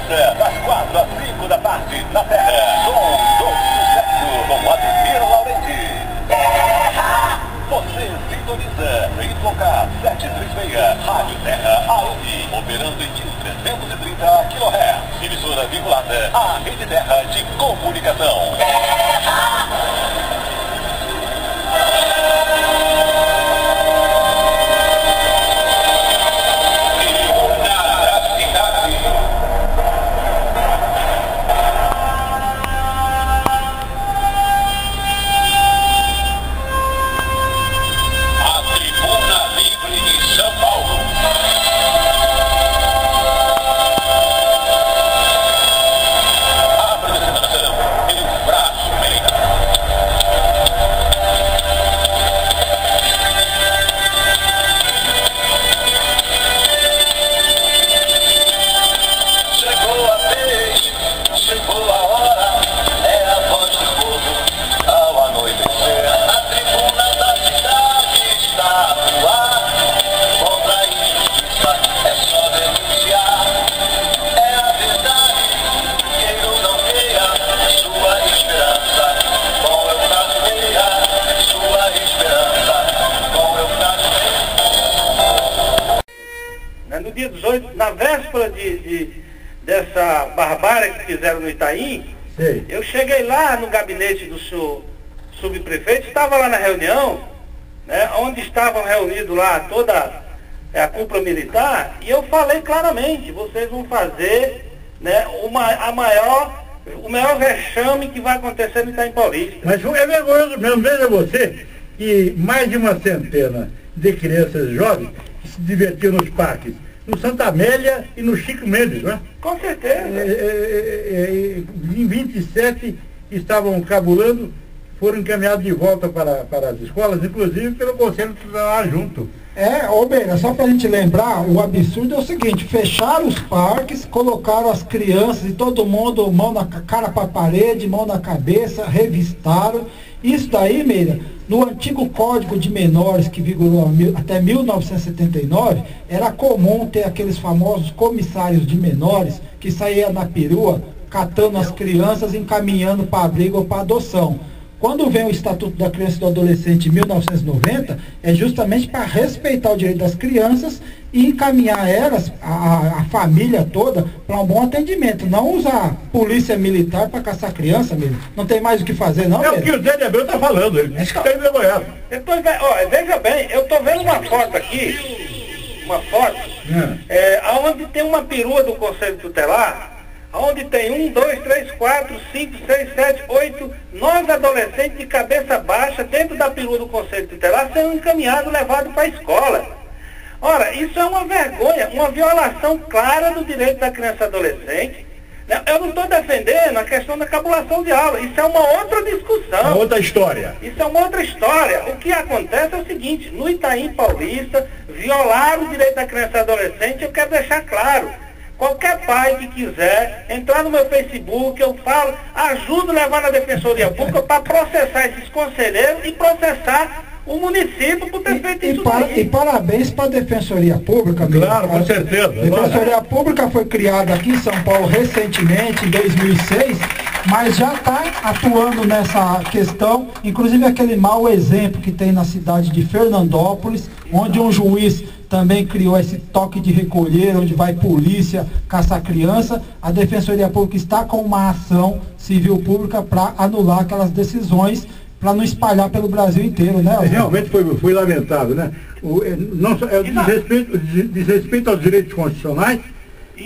quarta, das 4 às 5 da tarde, na Terra, com do sucesso, com Ademir Laurenti. Você sintoniza YK 736, Rádio Terra AM, operando em 330 kHz, emissora vinculada à Rede Terra de Comunicação. No dia 18, na véspera dessa barbárie que fizeram no Itaim, Sim. Eu cheguei lá no gabinete do senhor subprefeito, estava lá na reunião, né, onde estavam reunidos lá toda a cúpula militar, e eu falei claramente, vocês vão fazer, né, o maior vexame que vai acontecer no Itaim Paulista. Mas é vergonhoso mesmo, veja você, que mais de uma centena de crianças jovens que se divertiam nos parques, no Santa Amélia e no Chico Mendes, não é? Com certeza. Em 27 estavam cabulando, foram encaminhados de volta para as escolas, inclusive pelo Conselho Tutelar junto. Beira, só para a gente lembrar, o absurdo é o seguinte: fecharam os parques, colocaram as crianças e todo mundo, mão na cara para a parede, mão na cabeça, revistaram. Isso daí, Meira, no antigo Código de Menores, que vigorou até 1979, era comum ter aqueles famosos comissários de menores que saíam na perua, catando as crianças, encaminhando para abrigo ou para adoção. Quando vem o Estatuto da Criança e do Adolescente em 1990, é justamente para respeitar o direito das crianças e encaminhar elas, a família toda, para um bom atendimento. Não usar polícia militar para caçar criança mesmo. Não tem mais o que fazer, não? É o que o Zé de Abreu está falando, ele disse que está envergonhado. Veja bem, eu estou vendo uma foto aqui, onde tem uma perua do Conselho Tutelar, onde tem 1, 2, 3, 4, 5, 6, 7, 8, 9 adolescentes de cabeça baixa dentro da perua do Conselho Tutelar sendo encaminhados, levados para a escola. Ora, isso é uma vergonha, uma violação clara do direito da criança e adolescente. Eu não estou defendendo a questão da cabulação de aula, isso é uma outra discussão. Uma outra história. Isso é uma outra história. O que acontece é o seguinte: no Itaim Paulista, violaram o direito da criança e adolescente. Eu quero deixar claro: qualquer pai que quiser entrar no meu Facebook, eu falo, ajudo a levar na Defensoria Pública para processar esses conselheiros e processar o município por ter feito isso. E parabéns para a Defensoria Pública. Claro, com certeza. A Defensoria Pública foi criada aqui em São Paulo recentemente, em 2006, mas já está atuando nessa questão, inclusive aquele mau exemplo que tem na cidade de Fernandópolis, onde um juiz também criou esse toque de recolher, onde vai polícia caçar criança. A Defensoria Pública está com uma ação civil pública para anular aquelas decisões, para não espalhar pelo Brasil inteiro, né? Realmente foi lamentável, né? Diz respeito aos direitos constitucionais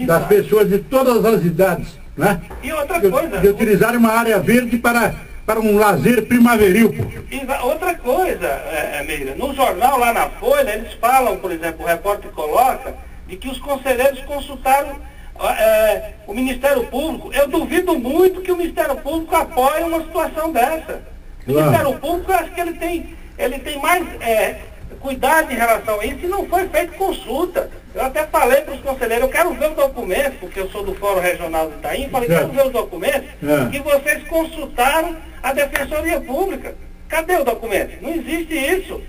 das pessoas de todas as idades, né? E outra coisa... De utilizar uma área verde para um lazer primaveril. Outra coisa, Meira, no jornal lá na Folha, eles falam, por exemplo, o repórter coloca, de que os conselheiros consultaram o Ministério Público. Eu duvido muito que o Ministério Público apoie uma situação dessa. O Ministério Público, eu acho que ele tem mais cuidado em relação a isso, e não foi feita consulta. Eu até falei para os conselheiros, eu quero ver o documento, porque eu sou do Fórum Regional do Itaim, falei, quero ver os documentos que vocês consultaram a Defensoria Pública. Cadê o documento? Não existe isso.